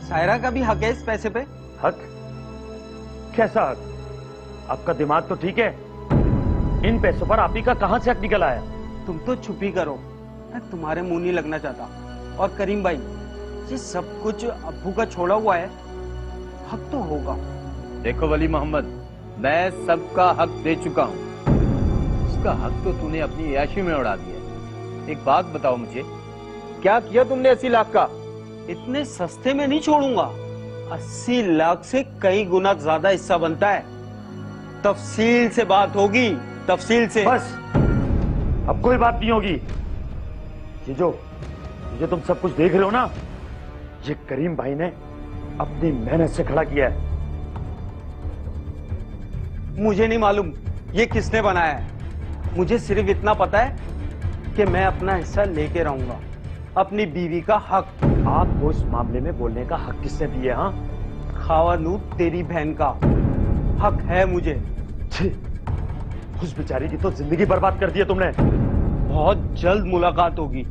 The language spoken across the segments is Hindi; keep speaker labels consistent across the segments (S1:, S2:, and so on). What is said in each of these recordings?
S1: सायरा का भी हक है इस पैसे पे।
S2: हक? कैसा हक? आपका दिमाग तो ठीक है? इन पैसों पर आप ही का कहां से हक निकल आया?
S1: तुम तो छुप ही करो, मैं तुम्हारे मुंह नहीं लगना चाहता। और करीम भाई, ये सब कुछ अब्बू का छोड़ा हुआ है, हक तो होगा।
S3: देखो वली मोहम्मद, मैं सबका हक दे चुका हूँ। उसका हक तो तूने अपनी याशी में उड़ा दिया। एक बात बताओ मुझे, क्या किया तुमने 80 लाख का?
S1: इतने सस्ते में नहीं छोड़ूंगा। 80 लाख से कई गुना ज्यादा हिस्सा बनता है। तफसील से बात होगी, तफसील से।
S2: बस, अब कोई बात नहीं होगी। ये जो तुम सब कुछ देख रहे हो ना, ये करीम भाई ने अपनी मेहनत से खड़ा किया है।
S1: मुझे नहीं मालूम ये किसने बनाया है। मुझे सिर्फ इतना पता है कि मैं अपना हिस्सा लेके रहूंगा। अपनी बीवी का हक।
S2: आपको इस मामले में बोलने का हक किसने दिया? हाँ,
S1: खावानू तेरी बहन का हक है मुझे।
S2: उस बेचारी की तो जिंदगी बर्बाद कर दी है तुमने।
S1: बहुत जल्द मुलाकात होगी।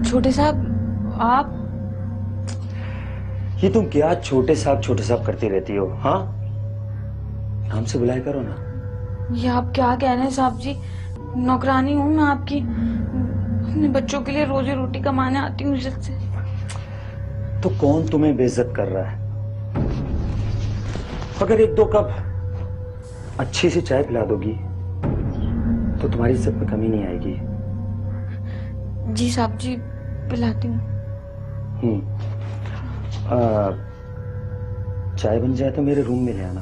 S4: छोटे साहब, आप
S2: ये तुम क्या छोटे साहब करती रहती हो? हाँ, नाम से बुलाया करो ना।
S4: ये आप क्या कह रहे हैं साहब जी? नौकरानी हूँ मैं आपकी। अपने बच्चों के लिए रोजी रोटी कमाने आती हूँ इज्जत से।
S2: तो कौन तुम्हें बेइज्जत कर रहा है? अगर एक दो कप अच्छी सी चाय पिला दोगी तो तुम्हारी इज्जत में कमी नहीं आएगी।
S4: जी साहब जी, पिलाती हूँ।
S2: चाय बन जाए तो मेरे रूम में ले आना।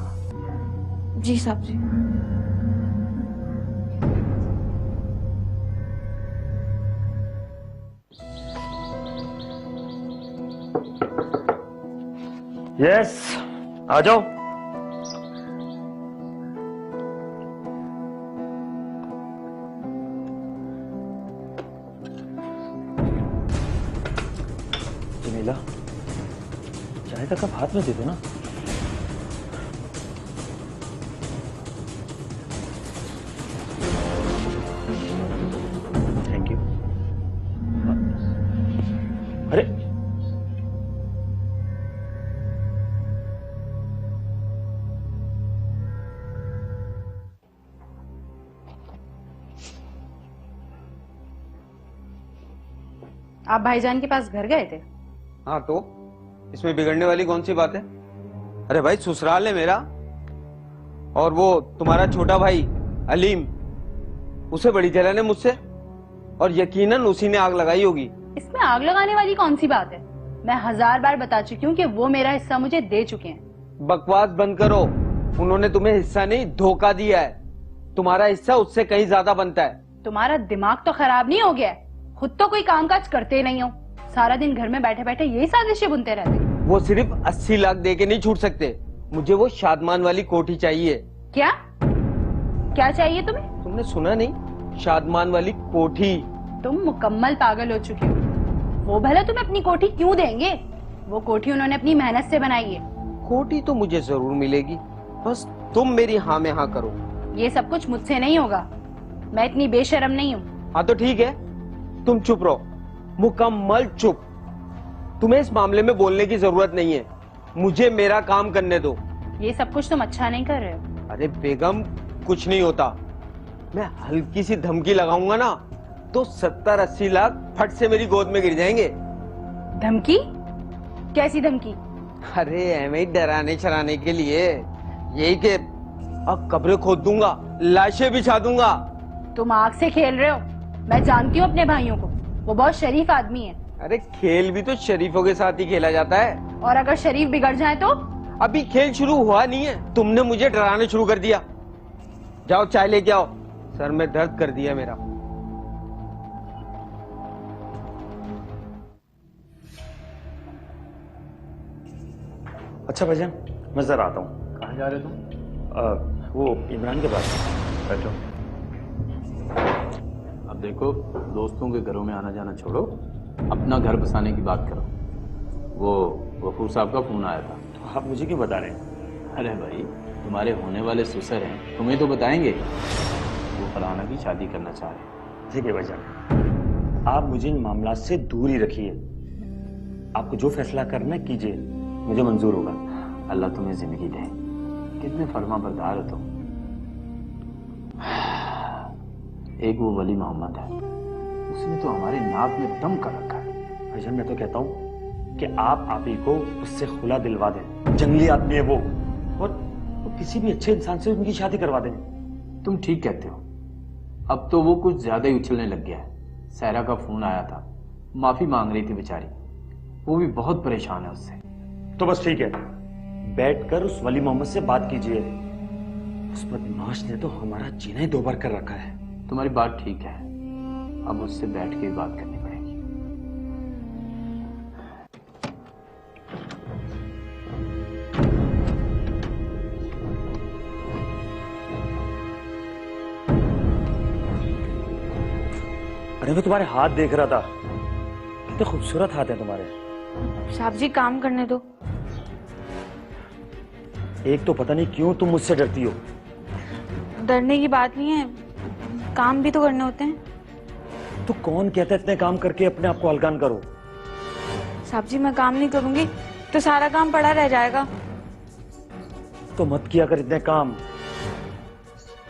S4: जी साहब जी।
S2: यस, आ जाओ। जमीला, चाय का कप हाथ में दे दो ना। Thank you. अरे
S5: आप भाईजान के पास घर गए थे?
S1: हाँ, तो इसमें बिगड़ने वाली कौन सी बात है? अरे भाई, ससुराल है मेरा। और वो तुम्हारा छोटा भाई अलीम, उसे बड़ी जलन है मुझसे। और यकीनन उसी ने आग लगाई होगी।
S5: इसमें आग लगाने वाली कौन सी बात है? मैं 1000 बार बता चुकी हूँ कि वो मेरा हिस्सा मुझे दे चुके हैं।
S1: बकवास बंद करो। उन्होंने तुम्हें हिस्सा नहीं, धोखा दिया है। तुम्हारा हिस्सा उससे कहीं ज्यादा बनता है।
S5: तुम्हारा दिमाग तो खराब नहीं हो गया है? खुद तो कोई कामकाज करते नहीं हो, सारा दिन घर में बैठे बैठे यही साजिशें बुनते रहते।
S1: वो सिर्फ 80 लाख दे के नहीं छूट सकते। मुझे वो शादमान वाली कोठी चाहिए।
S5: क्या क्या चाहिए तुम्हें?
S1: तुमने सुना नहीं? शादमान वाली कोठी।
S5: तुम मुकम्मल पागल हो चुके हो। वो भला तुम्हें अपनी कोठी क्यों देंगे? वो कोठी उन्होंने अपनी मेहनत से बनाई है।
S1: कोठी तो मुझे जरूर मिलेगी, बस तुम मेरी हाँ में हाँ करो।
S5: ये सब कुछ मुझसे नहीं होगा। मैं इतनी बेशर्म नहीं हूँ।
S1: हाँ तो ठीक है, तुम चुप रहो, मुकम्मल चुप। तुम्हें इस मामले में बोलने की जरूरत नहीं है। मुझे मेरा काम करने दो।
S5: ये सब कुछ तुम अच्छा नहीं कर रहे हो।
S1: अरे बेगम, कुछ नहीं होता। मैं हल्की सी धमकी लगाऊंगा ना तो 70-80 लाख फट से मेरी गोद में गिर जाएंगे।
S5: धमकी? कैसी धमकी?
S1: अरे ऐਵੇਂ ही डराने चराने के लिए, यही कि अब कब्रें खोद दूंगा, लाशें बिछा दूंगा।
S5: तुम आग से खेल रहे हो। मैं जानती हूँ अपने भाइयों को, वो बहुत शरीफ आदमी है।
S1: अरे खेल भी तो शरीफों के साथ ही खेला जाता है।
S5: और अगर शरीफ बिगड़ जाए तो?
S1: अभी खेल शुरू हुआ नहीं है, तुमने मुझे डराने शुरू कर दिया। जाओ चाय लेके आओ, सर में दर्द कर दिया मेरा।
S2: अच्छा भाईजान, मैं जरा आता हूँ।
S3: कहाँ जा रहे तुम?
S2: वो इमरान के पास।
S3: बैठो। अब देखो, दोस्तों के घरों में आना जाना छोड़ो अपना घर बसाने की बात करो। वो गफूर साहब का फोन आया था।
S2: तो आप मुझे क्यों बता रहे हैं?
S3: अरे भाई, तुम्हारे होने वाले ससुर हैं, तुम्हें तो बताएंगे। वो फलाना की शादी करना चाह रहे हैं।
S2: ठीक है भाईजान, आप मुझे इन मामला से दूर ही रखिए। आपको जो फैसला करना है कीजिए, मुझे मंजूर होगा।
S3: अल्लाह तुम्हें जिंदगी दे। कितने फर्मा बरदार हो तुम। एक वो वली मोहम्मद है, उसने तो हमारे नाक में दम कर रखा है।
S2: भाईजान मैं तो कहता हूँ कि आप ही को उससे खुला दिलवा दें। जंगली आदमी है वो, और वो किसी भी अच्छे इंसान से उनकी शादी करवा दें।
S3: तुम ठीक कहते हो। अब तो वो कुछ ज्यादा ही उछलने लग गया है। सहरा का फोन आया था, माफी मांग रही थी बेचारी। वो भी बहुत परेशान है उससे।
S2: तो बस ठीक है, बैठकर उस वली मोहम्मद से बात कीजिए। उस बदमाश ने तो हमारा जीना ही दो बार कर रखा है।
S3: तुम्हारी बात ठीक है, अब उससे बैठ के बात करनी पड़ेगी।
S2: अरे मैं तुम्हारे हाथ देख रहा था, कितने खूबसूरत हाथ हैं तुम्हारे।
S4: साहब जी काम करने दो।
S2: एक तो पता नहीं क्यों तुम मुझसे डरती हो।
S4: डरने की बात नहीं है, काम भी तो करने होते हैं।
S2: तो कौन कहता है इतने काम करके अपने आप को हल्कान करो।
S4: साहब जी मैं काम नहीं करूंगी तो सारा काम पड़ा रह जाएगा।
S2: तो मत किया कर इतने काम,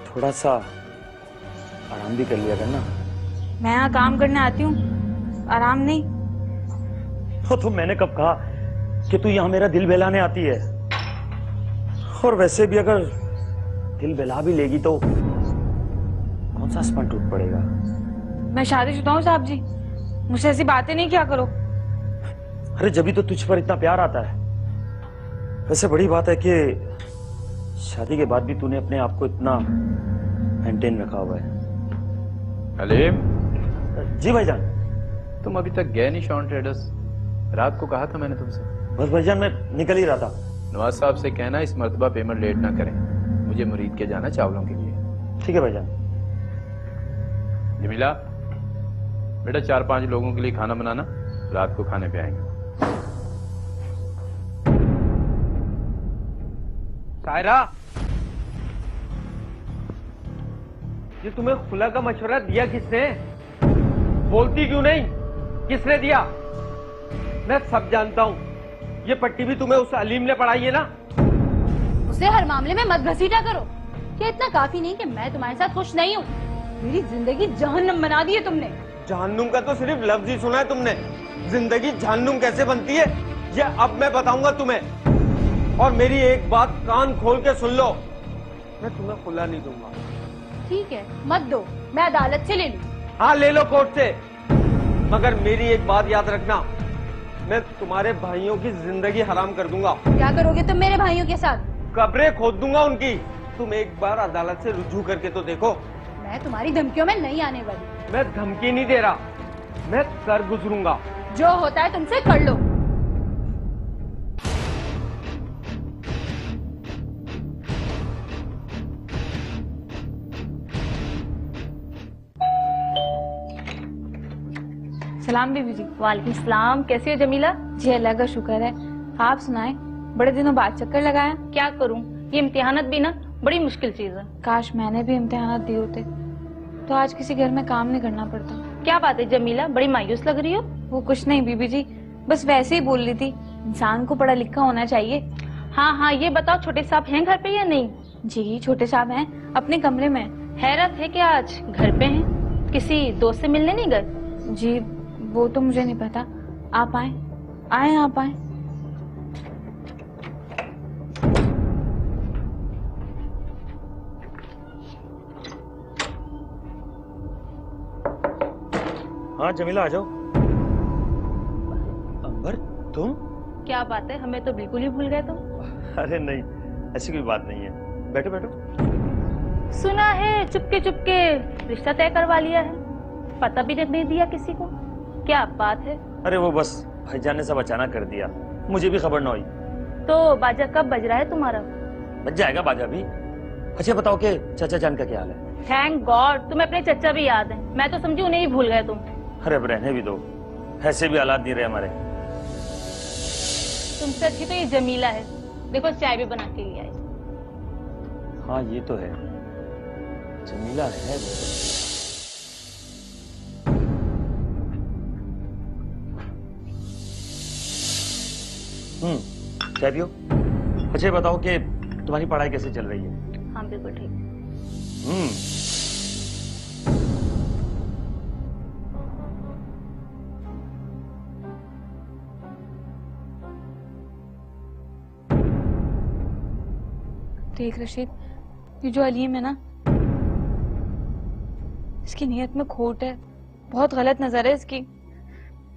S2: थोड़ा सा आराम भी कर लिया कर ना।
S4: मैं यहाँ काम करने आती हूँ, आराम नहीं।
S2: तो मैंने कब कहा कि तू यहाँ मेरा दिल बहलाने आती है। और वैसे भी अगर दिल बहला भी लेगी तो कौन सा आसमान टूट पड़ेगा।
S4: मैं शादीशुदा हूँ साहब जी, मुझसे ऐसी बातें नहीं किया करो।
S2: अरे जब भी तो तुझ पर इतना प्यार आता है। वैसे बड़ी बात है कि शादी के बाद भी तूने अपने आप को इतना मेंटेन रखा हुआ है।
S3: हलीम,
S2: जी भाईजान।
S3: तुम अभी तक गए नहीं शॉन ट्रेडर्स? रात को कहा था मैंने तुमसे।
S2: बस भाईजान मैं निकल ही रहा था।
S3: नवाज साहब से कहना इस मर्तबा पेमेंट लेट ना करें, मुझे मुरीद के जाना चावलों के लिए।
S2: ठीक है भाईजान।
S3: जमीला, बेटा 4-5 लोगों के लिए खाना बनाना, रात को खाने पे आएंगे।
S1: सायरा, ये तुम्हें खुला का मशवरा दिया किसने? बोलती क्यों नहीं? किसने दिया? मैं सब जानता हूँ। ये पट्टी भी तुम्हें उस अलीम ने पढ़ाई है ना?
S5: उसे हर मामले में मत घसीटा करो। क्या इतना काफी नहीं कि मैं तुम्हारे साथ खुश नहीं हूँ? मेरी जिंदगी जहन्नम बना दी है तुमने।
S1: जहन्नुम का तो सिर्फ लफ्ज ही सुना है तुमने। जिंदगी जहन्नुम कैसे बनती है ये अब मैं बताऊंगा तुम्हें। और मेरी एक बात कान खोल के सुन लो, मैं तुम्हें खुला नहीं दूंगा।
S5: ठीक है, मत दो, मैं अदालत से ले लूं।
S1: हाँ ले लो कोर्ट से, मगर मेरी एक बात याद रखना, मैं तुम्हारे भाइयों की जिंदगी हराम कर दूंगा।
S5: क्या करोगे तुम मेरे भाइयों के साथ?
S1: कब्रें खोद दूंगा उनकी। तुम एक बार अदालत से रुजू करके तो देखो।
S5: मैं तुम्हारी धमकियों में नहीं आने वाली।
S1: मैं धमकी नहीं दे रहा, मैं कर गुजरूंगा।
S5: जो होता है तुमसे कर लो।
S4: सलाम बीबी जी।
S5: वालेकुम सलाम। कैसी हो जमीला?
S4: जी अल्लाह का शुक्र है। आप सुनाएं, बड़े दिनों बाद चक्कर लगाया।
S5: क्या करूं, ये इम्तिहानात भी ना बड़ी मुश्किल चीज है।
S4: काश मैंने भी इम्तिहानात दिए होते तो आज किसी घर में काम नहीं करना पड़ता।
S5: क्या बात है जमीला, बड़ी मायूस लग रही हो?
S4: वो कुछ नहीं बीबी जी, बस वैसे ही बोल रही थी, इंसान को पढ़ा लिखा होना चाहिए।
S5: हाँ हाँ, ये बताओ छोटे साहब हैं घर पे या नहीं?
S4: जी छोटे साहब हैं, अपने कमरे में।
S5: हैरत है कि आज घर पे हैं, किसी दोस्त से मिलने नहीं गए?
S4: जी वो तो मुझे नहीं पता। आप आए, आए आप आए।
S2: हाँ जमीला आ जाओ। अंबर तुम?
S5: क्या बात है, हमें तो बिल्कुल ही भूल गए तुम।
S2: अरे नहीं, ऐसी कोई बात नहीं है। बैठो बैठो।
S5: सुना है चुपके चुपके रिश्ता तय करवा लिया है, पता भी नहीं दिया किसी को। क्या बात है?
S2: अरे वो बस भाईजान ने सब अचानक कर दिया, मुझे भी खबर न हुई।
S5: तो बाजा कब बज रहा है तुम्हारा?
S2: बच जाएगा बाजा भी। अच्छा बताओ कि चाचा जान का क्या हाल है?
S5: थैंक गॉड तुम्हें अपने चचा भी याद है, मैं तो समझी उन्हें ही भूल गए तुम।
S2: अरे अब रहने भी दो, ऐसे भी हालात नहीं रहे हमारे।
S5: तुमसे अच्छी तो ये जमीला है, देखो चाय भी बना के लिया है।
S2: हाँ ये तो है, जमीला है वो। चाय पियो। अच्छा ये बताओ कि तुम्हारी पढ़ाई कैसे चल रही है?
S5: हाँ बिल्कुल ठीक।
S4: देख रशीद, ये जो अलीम है ना, इसकी नीयत में खोट है, बहुत गलत नजर है इसकी।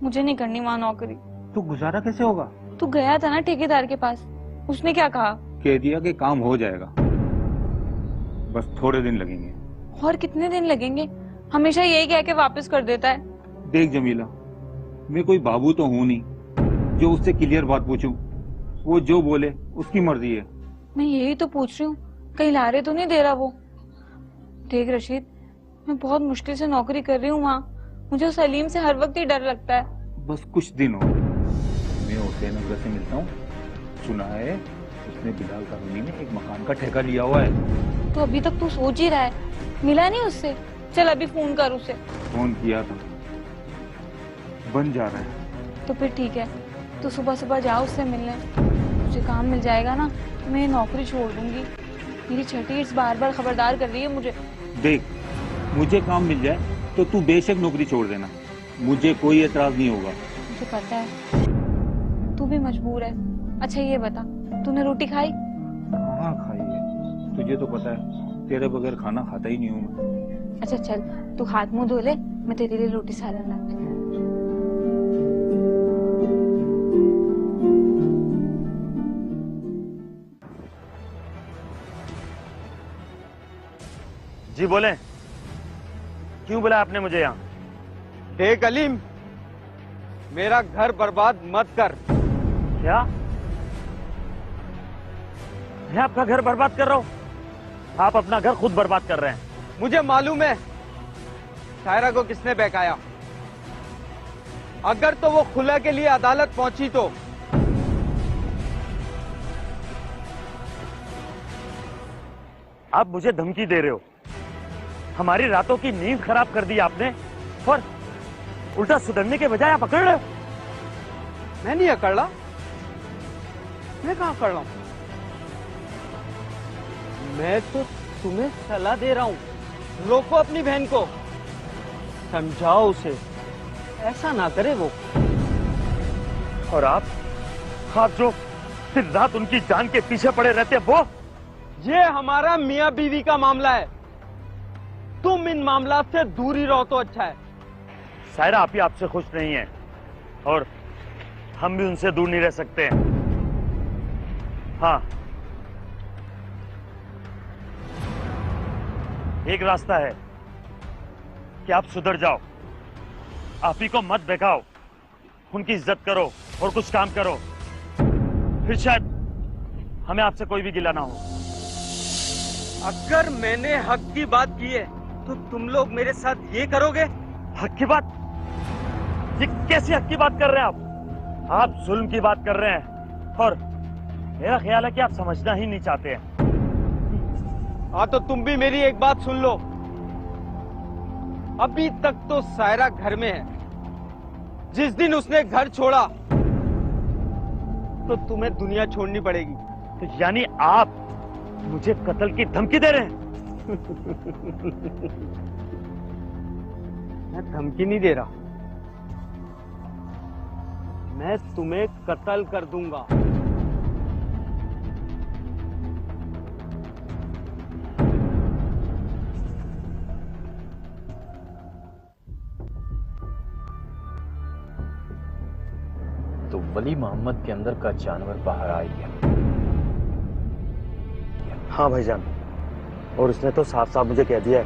S4: मुझे नहीं करनी वहां नौकरी।
S1: तो गुजारा कैसे होगा?
S4: तू गया था ना ठेकेदार के पास, उसने क्या कहा?
S6: कह दिया कि काम हो जाएगा, बस थोड़े दिन लगेंगे।
S4: और कितने दिन लगेंगे? हमेशा यही कह के वापस कर देता है।
S6: देख जमीला, मैं कोई बाबू तो हूं नहीं जो उससे क्लियर बात पूछूं। वो जो बोले उसकी मर्जी है।
S4: मैं यही तो पूछ रही हूँ, कहीं लारे तो नहीं दे रहा वो? देख रशीद, मैं बहुत मुश्किल से नौकरी कर रही हूँ वहाँ, मुझे उस अलीम से हर वक्त ही डर लगता है।
S6: बस कुछ दिन हो, मैं हुसैन अगर से मिलता हूँ। सुना है उसने बिलाल कॉलोनी में एक मकान का ठेका लिया हुआ है।
S4: तो अभी तक तू सोच ही रहा है, मिला नहीं उससे? चल अभी फोन कर उसे।
S6: फोन किया था, बन जा रहा है।
S4: तो फिर ठीक है, तू सुबह सुबह जा उससे मिलने। मुझे काम मिल जाएगा ना, मैं ये नौकरी छोड़ दूंगी। मेरी छठी इस बार बार खबरदार कर रही है मुझे।
S6: देख, मुझे काम मिल जाए तो तू बेशक नौकरी छोड़ देना, मुझे कोई एतराज नहीं होगा।
S4: मुझे पता है तू भी मजबूर है। अच्छा ये बता, तूने रोटी खाई?
S6: कहाँ खाई है, तुझे तो पता है तेरे बगैर खाना खाता ही नहीं हूँ मैं।
S4: अच्छा चल, तू हाथ मुंह धो ले, मैं तेरे लिए रोटी सालन लाती हूँ।
S2: जी बोले, क्यों बुलाया आपने मुझे यहाँ?
S1: देख अलीम, मेरा घर बर्बाद मत कर।
S2: क्या? मैं आपका घर बर्बाद कर रहा हूँ? आप अपना घर खुद बर्बाद कर रहे हैं।
S1: मुझे मालूम है शायरा को किसने बहकाया। अगर तो वो खुला के लिए अदालत पहुंची तो
S2: आप मुझे धमकी दे रहे हो, हमारी रातों की नींद खराब कर दी आपने, और उल्टा सुधरने के बजाय आप अकड़ रहे हो।
S1: मैं नहीं अकड़ रहा, मैं कहाँ अकड़ रहा हूं? मैं तो तुम्हें सलाह दे रहा हूं, रोको अपनी बहन को, समझाओ उसे, ऐसा ना करे वो।
S2: और आप जो दिन रात उनकी जान के पीछे पड़े रहते हैं, वो?
S1: ये हमारा मियां बीवी का मामला है, तुम इन मामला से दूर ही रहो तो अच्छा है।
S2: सायरा आप ही आपसे खुश नहीं है, और हम भी उनसे दूर नहीं रह सकते हैं। हाँ, एक रास्ता है कि आप सुधर जाओ, आप ही को मत बहकाओ, उनकी इज्जत करो और कुछ काम करो, फिर शायद हमें आपसे कोई भी गिला ना हो।
S1: अगर मैंने हक की बात की है तो तुम लोग मेरे साथ ये करोगे?
S2: हक की बात? ये कैसी हक की बात कर रहे हैं आप? आप जुल्म की बात कर रहे हैं, और मेरा ख्याल है कि आप समझना ही नहीं चाहते हैं।
S1: हाँ तो तुम भी मेरी एक बात सुन लो, अभी तक तो सायरा घर में है, जिस दिन उसने घर छोड़ा तो तुम्हें दुनिया छोड़नी पड़ेगी।
S2: तो यानी आप मुझे कत्ल की धमकी दे रहे हैं?
S1: मैं धमकी नहीं दे रहा, मैं तुम्हें कत्ल कर दूंगा।
S3: तो वली मोहम्मद के अंदर का जानवर बाहर आ गया।
S2: हाँ भाईजान, और उसने तो साफ साफ मुझे कह दिया है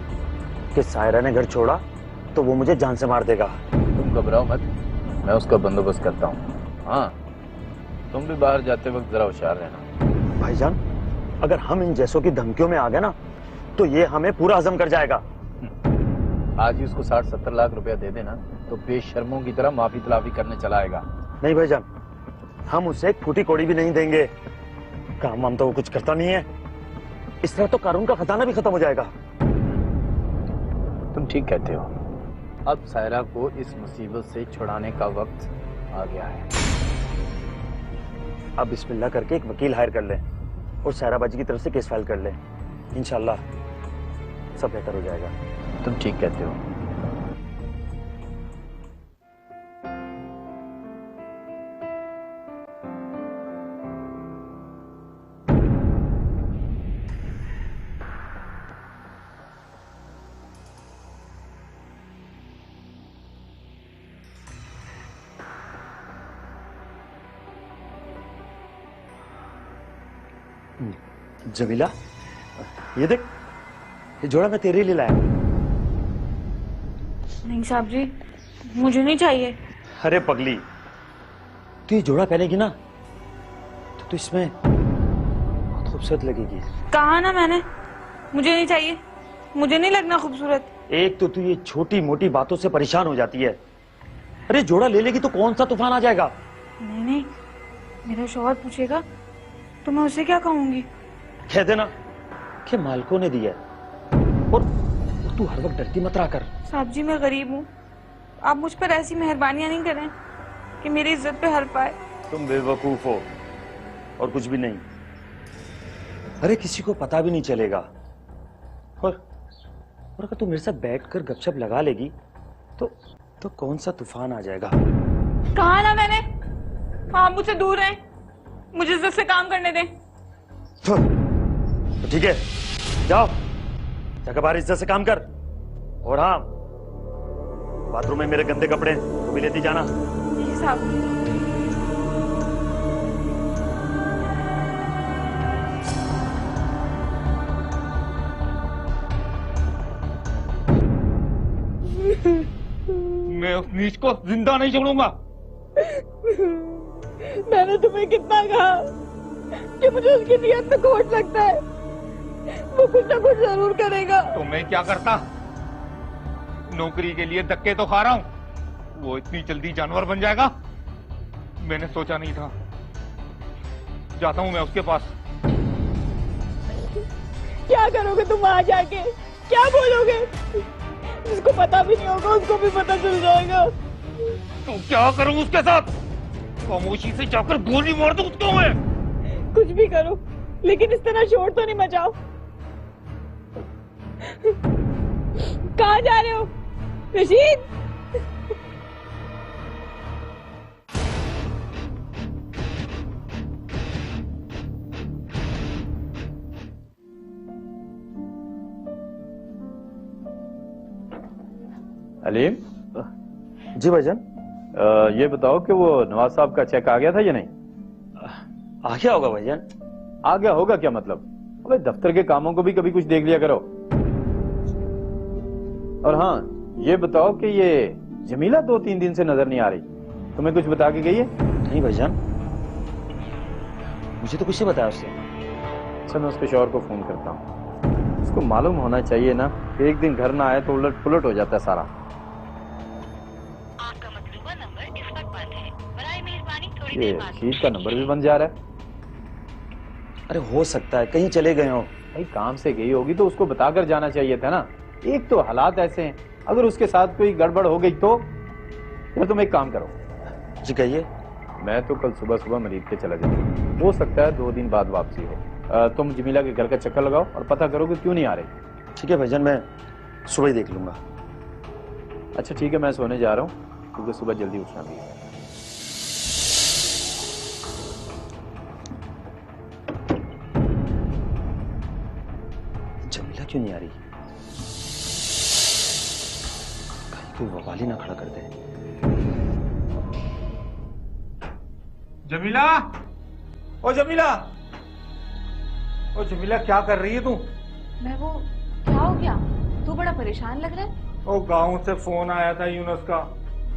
S2: कि सायरा ने घर छोड़ा तो वो मुझे जान से मार देगा।
S3: तुम घबराओ मत, मैं उसका बंदोबस्त करता हूँ। हाँ, तुम भी बाहर जाते वक्त जरा होशियार रहना।
S2: भाईजान, अगर हम इन जैसों की धमकियों में आ गए ना, तो ये हमें पूरा हजम कर जाएगा।
S3: आज ही उसको 60-70 लाख रुपया दे देना तो बेशर्मों की तरह माफी तलाफी करने चला आएगा।
S2: नहीं भाईजान, हम उसे एक फूटी कौड़ी भी नहीं देंगे। काम वाम तो वो कुछ करता नहीं है। इस तरह तो कानून का खजाना भी खत्म हो जाएगा।
S3: तुम ठीक कहते हो। अब सायरा को इस मुसीबत से छुड़ाने का वक्त आ गया है।
S2: अब बिस्मिल्लाह करके एक वकील हायर कर लें और सायरा बाजी की तरफ से केस फाइल कर लें। इंशाल्लाह सब बेहतर हो जाएगा।
S3: तुम ठीक कहते हो।
S2: जमीला, ये देख, ये जोड़ा मैं तेरे लिए लाया।
S4: नहीं साहब जी, मुझे नहीं चाहिए।
S2: अरे पगली, तू ये जोड़ा पहनेगी ना तो तू इसमें बहुत खूबसूरत लगेगी।
S4: कहा ना मैंने, मुझे नहीं चाहिए। मुझे नहीं लगना खूबसूरत।
S2: एक तो तू ये छोटी मोटी बातों से परेशान हो जाती है। अरे जोड़ा ले लेगी तो कौन सा तूफान आ जाएगा।
S4: नहीं नहीं, मेरा शौहर पूछेगा तो मैं उसे क्या कहूंगी?
S2: कह देना कि मालिकों ने दिया है। और तू हर वक्त डरती मत रहा कर।
S4: साहब जी मैं गरीब हूँ, आप मुझ पर ऐसी मेहरबानियां नहीं करें कि मेरी इज्जत पे हर पाए।
S2: तुम बेवकूफ हो और कुछ भी नहीं। अरे किसी को पता भी नहीं चलेगा। और अगर तू मेरे साथ बैठकर गपशप लगा लेगी तो कौन सा तूफान आ जाएगा।
S4: कहा ना मैंने, आप मुझसे दूर रहें, मुझे इज्जत से काम करने दें।
S2: तो ठीक है, जाओ जाकर बाहर इज्जत से काम कर। और हाँ, बाथरूम में मेरे गंदे कपड़े वो भी लेती जाना।
S4: जी साहब।
S6: मैं उस नीच को जिंदा नहीं छोड़ूंगा।
S4: मैंने तुम्हें कितना कहा कि मुझे उसकी नियत में खोट लगता है। वो कुछ ना कुछ जरूर करेगा।
S6: तो मैं क्या करता? नौकरी के लिए धक्के तो खा रहा हूं, वो इतनी जल्दी जानवर बन जाएगा मैंने सोचा नहीं था। जाता हूं मैं उसके पास।
S4: क्या करोगे तुम वहां जाके? क्या बोलोगे? जिसको पता भी नहीं होगा उसको भी पता चल जाएगा।
S6: तो क्या करूं उसके साथ? खामोशी से जाकर गोली मार दूं उसको मैं।
S4: कुछ भी करो, लेकिन इस तरह शोर तो नहीं मचाओ। कहाँ जा रहे हो रशीद?
S3: अलीम,
S2: जी भाईजान।
S3: ये बताओ कि वो नवाज साहब का चेक आ गया था या नहीं?
S2: आ गया होगा भाईजान।
S3: आ गया होगा क्या मतलब? अबे दफ्तर के कामों को भी कभी कुछ देख लिया करो। और हाँ, ये बताओ कि ये जमीला 2-3 दिन से नजर नहीं आ रही, तुम्हें कुछ बता के गई है?
S2: नहीं भाईजान, मुझे तो कुछ नहीं बताया उसने।
S3: अच्छा, मैं उसके शौहर को फोन करता हूँ। उसको मालूम होना चाहिए ना कि एक दिन घर ना आए तो उलट पुलट हो जाता है सारा।
S7: आपका मतलूबा नंबर इस वक्त बंद है। बराए मेहरबानी थोड़ी
S3: ये
S7: देर बाद
S3: शीत का नंबर भी बन जा रहा है।
S2: अरे हो सकता है कहीं चले गए हो।
S3: भाई काम से गई होगी तो उसको बताकर जाना चाहिए था ना। एक तो हालात ऐसे हैं, अगर उसके साथ कोई गड़बड़ हो गई तो फिर तुम एक काम करो।
S2: जी कहिए।
S3: मैं तो कल सुबह सुबह मरीज के चला जाऊंगा, हो सकता है 2 दिन बाद वापसी हो। तुम जमीला के घर का चक्कर लगाओ और पता करो कि क्यों नहीं आ रही।
S2: ठीक है भाईजान, मैं सुबह ही देख लूंगा।
S3: अच्छा ठीक है, मैं सोने जा रहा हूँ क्योंकि सुबह जल्दी उठना भी है।
S2: जमीला क्यों नहीं आ रही? कहीं कोई बवाली ना खड़ा कर दे।
S6: जमीला, ओ जमीला, ओ जमीला, क्या कर रही है तू?
S5: मैं वो, क्या हो गया? तू बड़ा परेशान लग रहा है।
S6: ओ गांव से फोन आया था यूनुस का।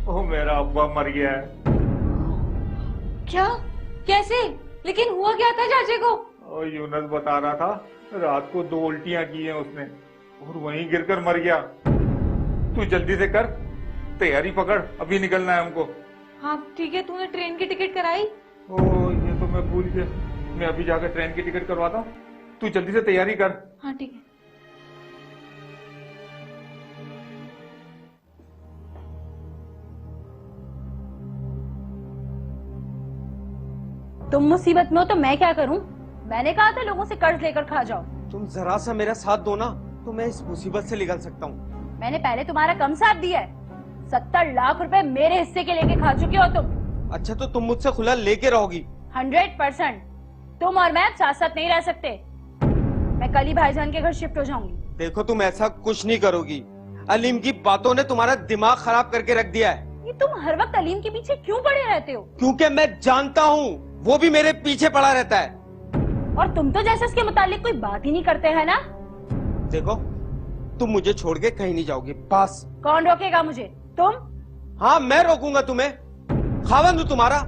S6: ओ मेरा अब्बा मर गया है।
S5: क्या? कैसे? लेकिन हुआ क्या था चाचे को?
S6: ओ यूनुस बता रहा था रात को 2 उल्टियां की हैं उसने और वहीं गिरकर मर गया। तू जल्दी से कर, तैयारी पकड़, अभी निकलना है हमको।
S4: हाँ ठीक है, तूने ट्रेन की टिकट कराई?
S6: ओह ये तो मैं भूल गया, मैं अभी जाकर ट्रेन की टिकट करवाता हूँ, तू जल्दी से तैयारी कर।
S4: हाँ ठीक है।
S5: तुम मुसीबत में हो तो मैं क्या करूं? मैंने कहा था लोगों से कर्ज लेकर खा जाओ।
S1: तुम जरा सा मेरा साथ दो ना, तो मैं इस मुसीबत से निकल सकता हूँ।
S5: मैंने पहले तुम्हारा कम साथ दिया है। 70 लाख रुपए मेरे हिस्से के लेके खा चुके हो तुम।
S1: अच्छा तो तुम मुझसे खुला लेके रहोगी?
S5: 100%। तुम और मैं साथ साथ नहीं रह सकते। मैं कल ही भाईजान के घर शिफ्ट हो जाऊंगी।
S1: देखो तुम ऐसा कुछ नहीं करोगी, अलीम की बातों ने तुम्हारा दिमाग खराब करके रख दिया है।
S5: ये तुम हर वक्त अलीम के पीछे क्यों पड़े रहते हो?
S1: क्योंकि मैं जानता हूँ वो भी मेरे पीछे पड़ा रहता है।
S5: और तुम तो जैसे उसके मुतालिक कोई बात ही नहीं करते है ना?
S1: देखो तुम मुझे छोड़ के कहीं नहीं जाओगी, बस।
S5: कौन रोकेगा मुझे? तुम?
S1: हाँ मैं रोकूंगा तुम्हें, खावंद हूँ तुम्हारा।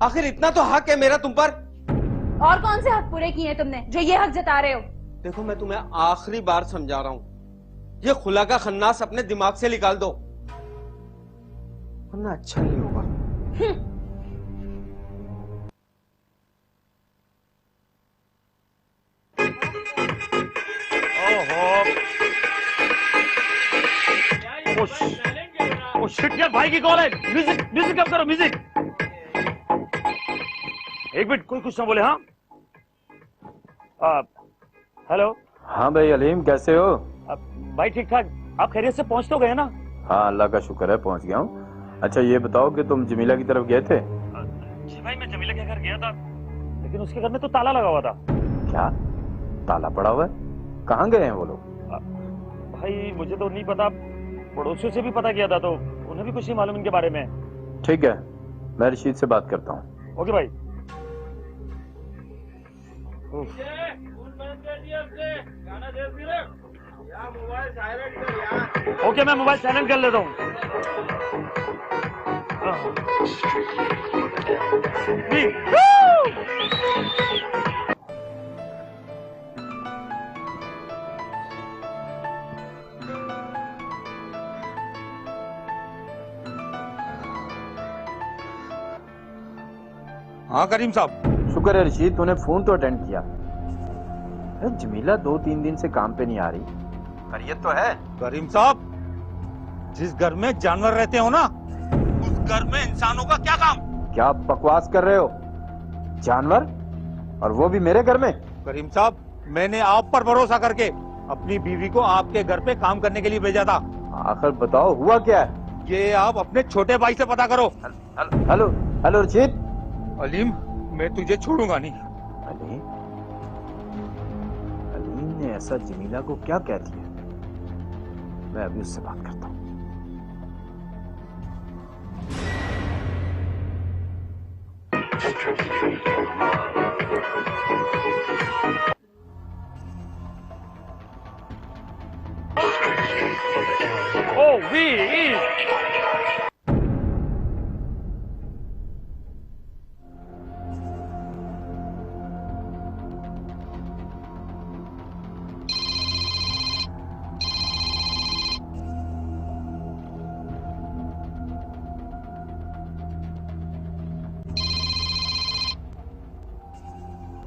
S1: आखिर इतना तो हक है मेरा तुम पर।
S5: और कौन से हक पूरे किए तुमने जो ये हक जता रहे हो?
S1: देखो मैं तुम्हें आखिरी बार समझा रहा हूँ, ये खुला का खन्नास अपने दिमाग से निकाल दो, वरना अच्छा नहीं होगा।
S2: ओ शिट यार, भाई की कॉल है। म्यूजिक म्यूजिक कब करो, म्यूजिक। एक मिनट, कोई कुछ ना बोले। हाँ हेलो।
S8: हाँ भाई अलीम, कैसे हो?
S2: भाई ठीक ठाक, आप खैरियत से पहुंच तो गए ना?
S8: हाँ अल्लाह का शुक्र है, पहुंच गया हूँ। अच्छा ये बताओ कि तुम जमीला की तरफ गए थे?
S2: जी भाई, मैं जमीला के घर गया था, लेकिन उसके घर में तो ताला लगा हुआ था।
S8: क्या ताला पड़ा हुआ है? कहाँ गए हैं वो लोग?
S2: भाई मुझे तो नहीं पता, पड़ोसियों से भी पता किया था तो उन्हें भी कुछ नहीं मालूम इनके बारे में।
S8: ठीक है, मैं रशीद से बात करता हूँ।
S2: ओके भाई। ओके मैं मोबाइल साइलेंट कर लेता हूँ।
S6: हाँ करीम साहब।
S8: शुक्र है रशीद, तूने फोन तो अटेंड किया। जमीला 2-3 दिन से काम पे नहीं आ रही, खैरियत तो है?
S6: करीम साहब, जिस घर में जानवर रहते हो ना, उस घर में इंसानों का क्या काम?
S8: क्या बकवास कर रहे हो? जानवर, और वो भी मेरे घर में?
S6: करीम साहब, मैंने आप पर भरोसा करके अपनी बीवी को आपके घर पे काम करने के लिए भेजा था।
S8: आखिर बताओ हुआ क्या है?
S6: ये आप अपने छोटे भाई से पता करो।
S8: Hello hello Rashid.
S6: अलीम, मैं तुझे छोड़ूंगा नहीं।
S8: अलीम? अलीम ने ऐसा जमीला को क्या कह दिया? मैं अभी उससे बात करता हूँ।
S2: ओ वी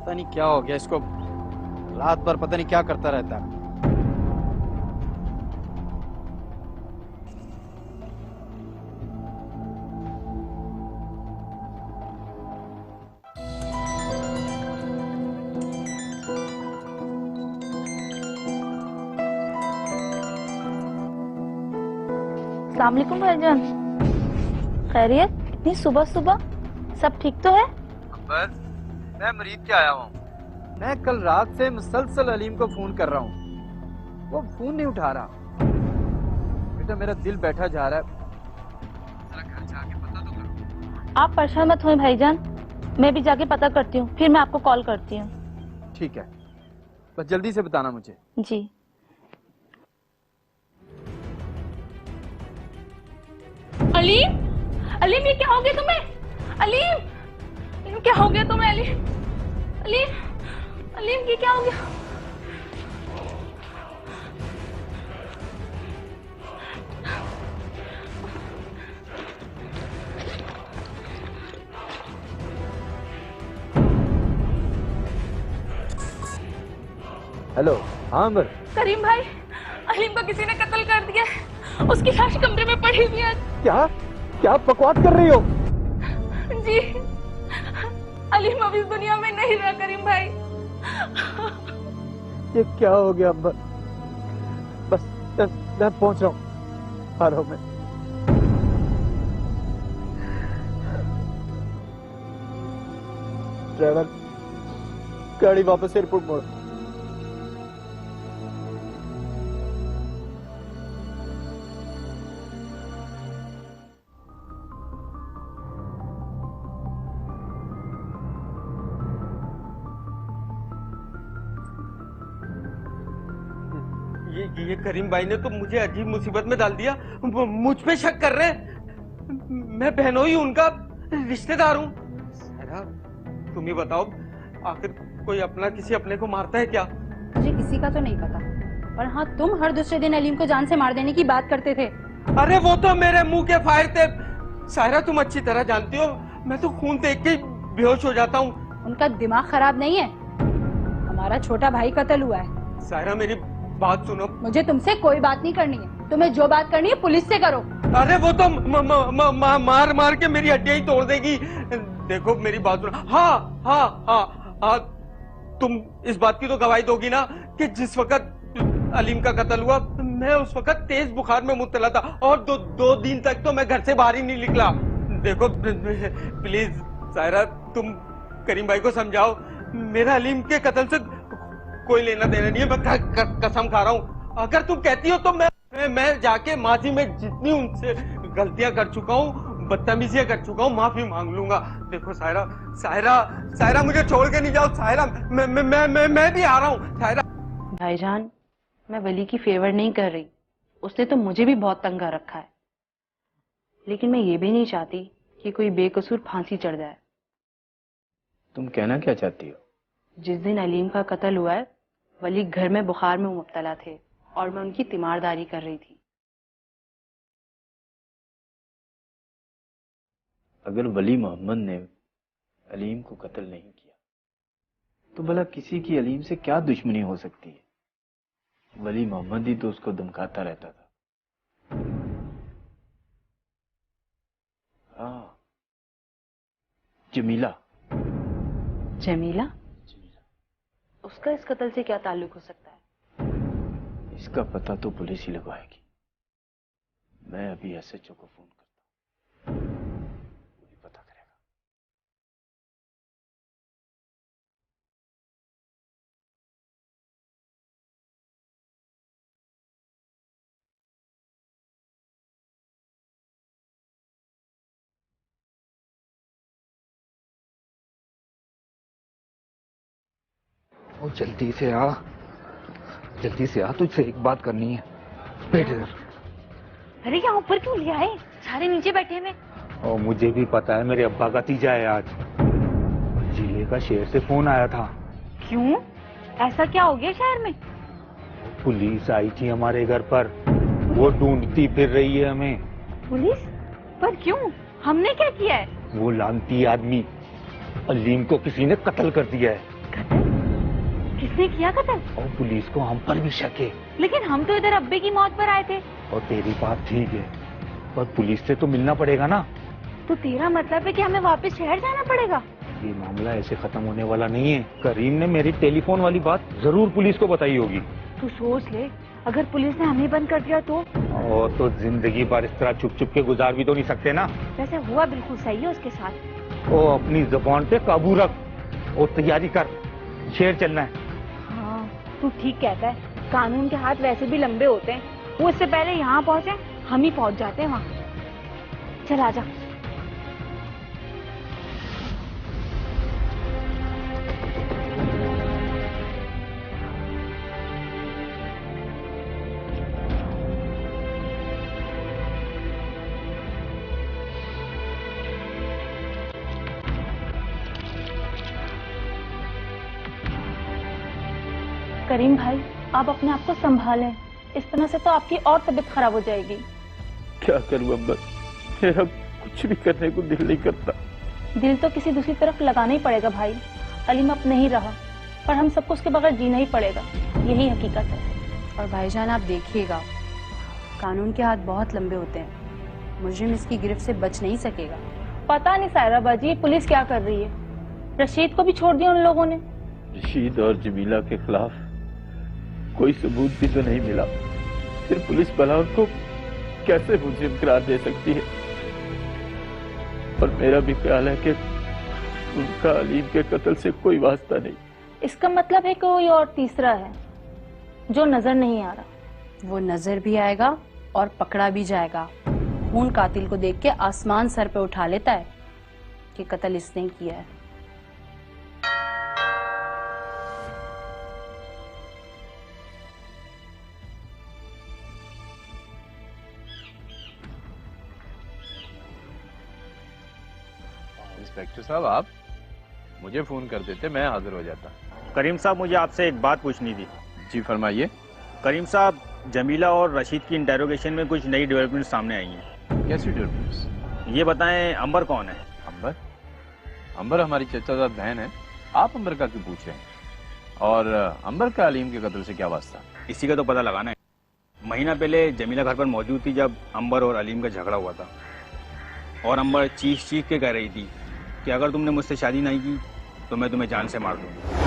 S9: पता नहीं क्या हो गया इसको, रात भर पता नहीं क्या करता रहता है।
S4: अस्सलाम वालेकुम भाईजान, खैरियत? इतनी सुबह सुबह सब ठीक तो है?
S9: बस मैं मरीज के आया हूँ। मैं कल रात से मुसलसल अलीम को फोन कर रहा हूँ, वो फोन नहीं उठा रहा। बेटा मेरा दिल बैठा जा रहा है, जरा घर जाके पता तो करो।
S4: आप परेशान मत हों भाईजान, मैं भी जाके पता करती हूँ, फिर मैं आपको कॉल करती हूँ।
S9: ठीक है, बस जल्दी से बताना मुझे।
S4: जी। अलीम, अलीम ये क्या हो गया तुम्हें? अलीम, अलीम क्या हो गया तुम्हें? अलीम, अलीम, अलीम ये क्या हो गया?
S9: हेलो, हाँ अंबर।
S5: करीम भाई, अलीम को किसी ने कत्ल कर दिया है। उसकी लाश कमरे में पड़ी हुई है।
S9: क्या क्या बकवास कर रही हो?
S5: जी, अलीम अब इस दुनिया में नहीं रहा करीम भाई।
S9: ये क्या हो गया अंबर? बस मैं पहुंच रहा हूँ, आ रहा हूँ मैं। ड्राइवर, गाड़ी वापस एयरपोर्ट मोड़।
S1: ये करीम भाई ने तो मुझे अजीब मुसीबत में डाल दिया। मुझ पे शक कर रहे हैं। मैं बहनोई उनका रिश्तेदार हूँ। सायरा, तुम ही बताओ, आखिर कोई अपना किसी अपने को मारता है क्या?
S5: मुझे किसी का तो नहीं पता, पर हाँ, तुम हर दूसरे दिन अलीम को जान से मार देने की बात करते थे।
S1: अरे वो तो मेरे मुंह के फायर थे। सायरा, तुम अच्छी तरह जानती हो, मैं तो खून देख के बेहोश हो जाता हूँ।
S5: उनका दिमाग खराब नहीं है। हमारा छोटा भाई कत्ल हुआ है।
S1: सायरा, मेरी बात सुनो।
S5: मुझे तुमसे कोई बात नहीं करनी है। तुम्हें जो बात करनी है पुलिस से करो।
S1: अरे वो तो मार मार के मेरी हड्डियां ही तोड़ देगी। देखो मेरी बात सुनो। हाँ हाँ हाँ हाँ, तुम इस बात की तो गवाही दोगी ना कि जिस वक्त अलीम का कत्ल हुआ, मैं उस वक्त तेज बुखार में मुब्तला था और दो दिन तक तो मैं घर से बाहर ही नहीं निकला। देखो प्लीज सायरा, तुम करीम भाई को समझाओ। मेरा अलीम के कत्ल से कोई लेना देना नहीं है। मैं कसम खा रहा हूँ। अगर तुम कहती हो तो मैं जाके माजी में जितनी उनसे गलतियां कर चुका हूँ, बदतमीजियां कर चुका हूँ, माफी मांग लूंगा। देखो सायरा, सायरा, सायरा, मुझे छोड़ के नहीं जाओ। सायरा, मैं भी आ रहा हूँ। सायरा
S10: भाईजान, मैं वली की फेवर नहीं कर रही। उसने तो मुझे भी बहुत तंग कर रखा है, लेकिन मैं ये भी नहीं चाहती कि कोई बेकसूर फांसी चढ़ जाए।
S8: तुम कहना क्या चाहती हो?
S10: जिस दिन अलीम का कत्ल हुआ है, वली घर में बुखार में मुब्तला थे और मैं उनकी तीमारदारी कर रही थी।
S8: अगर वली मोहम्मद ने अलीम को कत्ल नहीं किया तो भला किसी की अलीम से क्या दुश्मनी हो सकती है? वली मोहम्मद ही तो उसको धमकाता रहता था। हाँ, जमीला।
S10: जमीला? उसका इस कत्ल से क्या ताल्लुक हो सकता है?
S8: इसका पता तो पुलिस ही लगवाएगी। मैं अभी एसएचओ को फोन करता हूँ, वही पता करेगा।
S11: ओ जल्दी से आ, जल्दी से आ, तुझसे एक बात करनी है। बैठ इधर।
S5: अरे यहाँ ऊपर क्यों ले आए? सारे नीचे बैठे हैं।
S6: और मुझे भी पता है, मेरे अब्बा का तीजा है आज। जिले का शहर से फोन आया था।
S5: क्यों? ऐसा क्या हो गया शहर में?
S6: पुलिस आई थी हमारे घर पर, वो ढूंढती फिर रही है हमें।
S5: पुलिस? पर क्यों? हमने क्या किया है?
S6: वो लानती आदमी अलीम को किसी ने कत्ल कर दिया है।
S5: कत्ल? किसने किया कत्ल?
S6: और पुलिस को हम पर भी शक है।
S5: लेकिन हम तो इधर अब्बे की मौत पर आए थे।
S6: और तेरी बात ठीक है, पर पुलिस से तो मिलना पड़ेगा ना।
S5: तो तेरा मतलब है कि हमें वापस शहर जाना पड़ेगा?
S6: ये मामला ऐसे खत्म होने वाला नहीं है। करीम ने मेरी टेलीफोन वाली बात जरूर पुलिस को बताई होगी।
S5: तू सोच ले, अगर पुलिस ने हमें बंद कर दिया तो?
S6: और तो जिंदगी भर इस तरह चुप चुप के गुजार भी तो नहीं सकते ना।
S5: वैसे हुआ बिल्कुल सही है उसके साथ।
S6: ओ अपनी जुबान पे काबू रख और तैयारी कर, शेर चलना है।
S5: हाँ, तू ठीक कहता है। कानून के हाथ वैसे भी लंबे होते हैं। वो इससे पहले यहाँ पहुँचे, हम ही पहुँच जाते हैं वहाँ। चल आजा।
S10: करीम भाई, आप अपने आप को संभालें। इस तरह से तो आपकी और तबीयत खराब हो जाएगी।
S8: क्या करूं अब्बा, मेरा कुछ भी करने को दिल नहीं करता।
S10: दिल तो किसी दूसरी तरफ लगाना ही पड़ेगा भाई। अलीम अब नहीं रहा, पर हम सबको उसके बगैर जीना ही पड़ेगा।
S5: यही हकीकत है।
S10: और भाईजान आप देखिएगा, कानून के हाथ बहुत लंबे होते हैं, मुजरिम इसकी गिरफ्त से बच नहीं सकेगा।
S5: पता नहीं सायरा बाजी ये पुलिस क्या कर रही है, रशीद को भी छोड़ दिया उन लोगों ने।
S8: रशीद और जमीला के खिलाफ कोई सबूत भी तो नहीं मिला, फिर पुलिस भला उनको कैसे मुजरिम करार दे सकती है? और मेरा भी ख्याल है कि उनका अलीम के कत्ल से कोई वास्ता नहीं।
S5: इसका मतलब है कोई और तीसरा है जो नजर नहीं आ रहा।
S10: वो नजर भी आएगा और पकड़ा भी जाएगा। खून कातिल को देख के आसमान सर पे उठा लेता है कि कत्ल इसने किया है।
S3: इंस्पेक्टर साहब, आप मुझे फोन कर देते, मैं हाजिर हो जाता।
S2: करीम साहब, मुझे आपसे एक बात पूछनी थी।
S3: जी फरमाइए।
S2: करीम साहब, जमीला और रशीद की इंटेरोगेशन में कुछ नई डेवलपमेंट सामने आई हैं।
S3: कैसी डेवलपमेंट्स?
S2: ये बताएं, अंबर कौन है?
S3: अंबर? अंबर हमारी चचाजाद बहन है। आप अंबर का क्यों पूछ रहे हैं? और अंबर का अलीम के कत्ल से क्या वास्ता?
S2: इसी का तो पता लगाना है। महीना पहले जमीला घर पर मौजूद थी जब अंबर और अलीम का झगड़ा हुआ था, और अंबर चीख चीख के कह रही थी कि अगर तुमने मुझसे शादी नहीं की तो मैं तुम्हें जान से मार दूंगी।